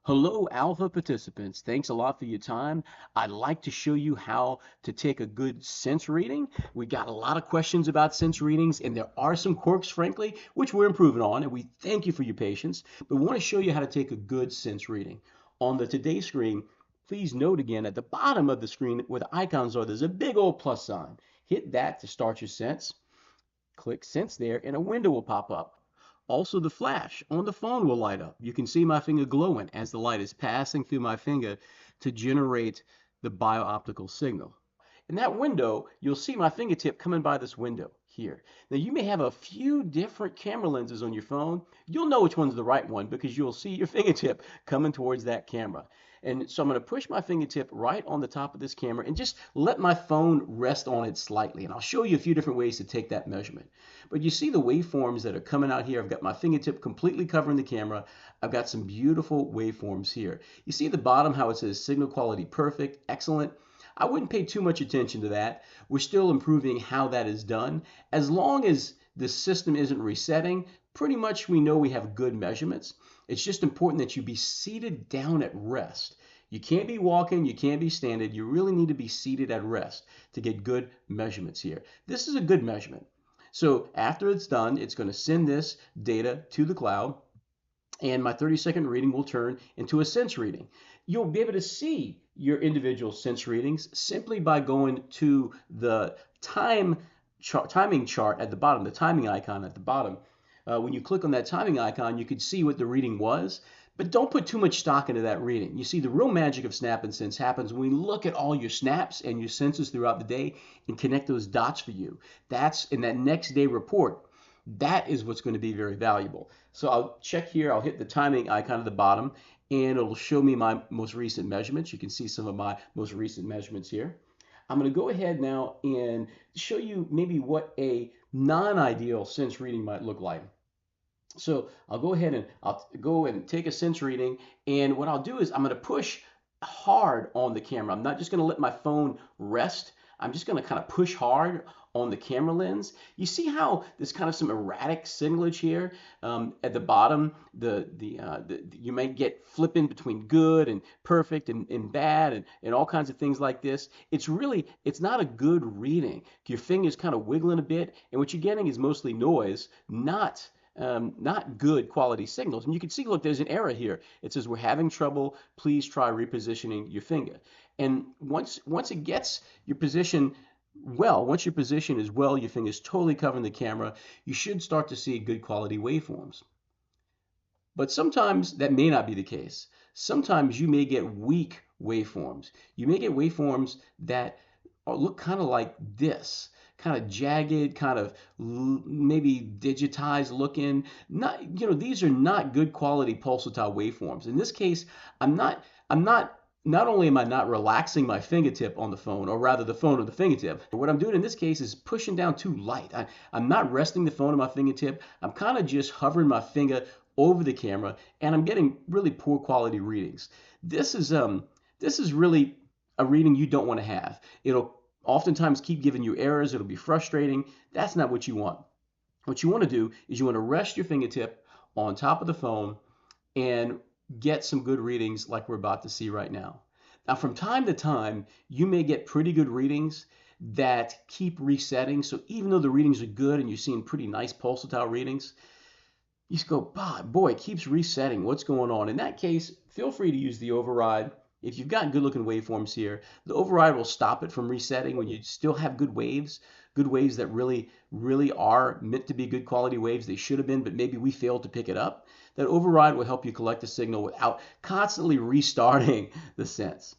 Hello, Alpha participants. Thanks a lot for your time. I'd like to show you how to take a good sense reading. We got a lot of questions about sense readings, and there are some quirks, frankly, which we're improving on, and we thank you for your patience. But we want to show you how to take a good sense reading. On the Today screen, please note again at the bottom of the screen where the icons are, there's a big old plus sign. Hit that to start your sense. Click Sense there, and a window will pop up. Also, the flash on the phone will light up. You can see my finger glowing as the light is passing through my finger to generate the bio-optical signal. In that window, you'll see my fingertip coming by this window here. Now, you may have a few different camera lenses on your phone. You'll know which one's the right one because you'll see your fingertip coming towards that camera. And so I'm going to push my fingertip right on the top of this camera and just let my phone rest on it slightly. And I'll show you a few different ways to take that measurement. But you see the waveforms that are coming out here. I've got my fingertip completely covering the camera. I've got some beautiful waveforms here. You see at the bottom how it says signal quality perfect, excellent. I wouldn't pay too much attention to that. We're still improving how that is done. As long as the system isn't resetting, pretty much we know we have good measurements. It's just important that you be seated down at rest. You can't be walking, you can't be standing. You really need to be seated at rest to get good measurements here. This is a good measurement. So after it's done, it's going to send this data to the cloud, and my 30-second reading will turn into a sense reading. You'll be able to see your individual sense readings simply by going to the timing chart at the bottom, the timing icon at the bottom. When you click on that timing icon, you can see what the reading was, but don't put too much stock into that reading. You see, the real magic of Snap and Sense happens when we look at all your snaps and your senses throughout the day and connect those dots for you. That's in that next day report. That is what's going to be very valuable. So I'll check here. I'll hit the timing icon at the bottom, and it'll show me my most recent measurements. You can see some of my most recent measurements here. I'm going to go ahead now and show you maybe what a non-ideal sense reading might look like. So I'll go ahead and I'll go and take a sense reading, and what I'll do is I'm going to push hard on the camera. I'm not just going to let my phone rest. I'm just going to kind of push hard on the camera lens. You see how there's kind of some erratic signalage here at the bottom. You might get flipping between good and perfect and bad and all kinds of things like this. It's not a good reading. Your finger's kind of wiggling a bit, and what you're getting is mostly noise, not good quality signals. And you can see, look, there's an error here. It says we're having trouble. Please try repositioning your finger. And once it gets your position well, once your position is well, your finger is totally covering the camera, you should start to see good quality waveforms. But sometimes that may not be the case. Sometimes you may get weak waveforms. You may get waveforms that look kind of like this, kind of jagged, kind of maybe digitized looking. These are not good quality pulsatile waveforms. In this case, not only am I not relaxing my fingertip on the phone, or rather the phone or the fingertip, what I'm doing in this case is pushing down too light. I'm not resting the phone on my fingertip. I'm kind of just hovering my finger over the camera, and I'm getting really poor quality readings. This is really a reading you don't want to have. It'll oftentimes keep giving you errors. It'll be frustrating. That's not what you want. What you want to do is you want to rest your fingertip on top of the phone and get some good readings like we're about to see right now. Now, from time to time, you may get pretty good readings that keep resetting. So even though the readings are good and you're seeing pretty nice pulsatile readings, you just go, boy, it keeps resetting. What's going on? In that case, feel free to use the override. If you've got good looking waveforms here, the override will stop it from resetting when you still have good waves that really, really are meant to be good quality waves. They should have been, but maybe we failed to pick it up. That override will help you collect the signal without constantly restarting the sense.